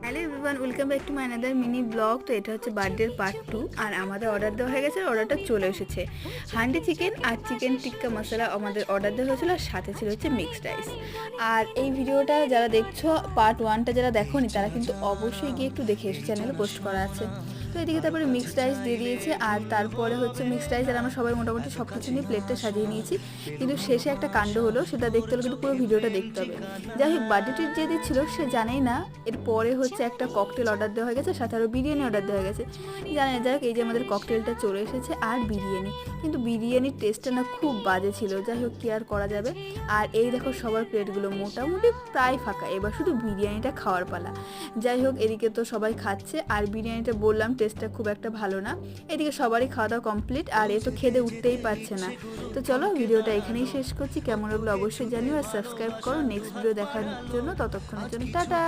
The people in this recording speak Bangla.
Hello everyone, welcome back to my another mini blog. তো এটা হচ্ছে বার্থডের পার্ট 2 আর আমাদের অর্ডার দেওয়া হয়ে গেছে, অর্ডারটা চলে এসেছে। হান্ডি চিকেন আর চিকেন টিক্কা মশলা আমাদের অর্ডার দেওয়া হয়েছিল, আর সাথে ছিল হচ্ছে মিক্সড রাইস। আর এই ভিডিওটা যারা দেখছো পার্ট 1টা যারা দেখোনি তারা কিন্তু অবশ্যই গিয়ে একটু দেখে এসো, চ্যানেলে পোস্ট করা আছে। তো এদিকে তারপরে মিক্সড রাইস দিয়ে দিয়েছে, আর তারপরে হচ্ছে মিক্সড রাইস আর আমরা সবাই মোটামুটি সব কিছু নিয়ে প্লেটটা সাজিয়ে নিয়েছি। কিন্তু শেষে একটা কাণ্ড হলো, সেটা দেখতে হলে কিন্তু পুরো ভিডিওটা দেখতে হবে। যাই হোক, বার্থডে ট্রিট যে দিচ্ছিল সে জানেই না এরপরে হচ্ছে একটা ককটেল অর্ডার দেওয়া হয়ে গেছে, সাথে আরও বিরিয়ানি অর্ডার দেওয়া হয়ে গেছে। জানেন, যাই হোক এই যে আমাদের ককটেলটা চলে এসেছে আর বিরিয়ানি, কিন্তু বিরিয়ানির টেস্টটা না খুব বাজে ছিল। যাই হোক, কি আর করা যাবে। আর এই দেখো সবার প্লেটগুলো মোটামুটি প্রায় ফাঁকা, এবার শুধু বিরিয়ানিটা খাওয়ার পালা। যাই হোক, এদিকে তো সবাই খাচ্ছে, আর বিরিয়ানিটা বললাম টেস্টটা খুব একটা ভালো না। এদিকে সবারই খাওয়া দাওয়া কমপ্লিট, আর এ তো খেতে উঠতেই পারছে না। তো চলো ভিডিওটা এখানেই শেষ করছি, কেমন লাগলো অবশ্যই জানিও, আর সাবস্ক্রাইব করো নেক্সট ভিডিও দেখার জন্য। ততক্ষণের জন্য টাটা।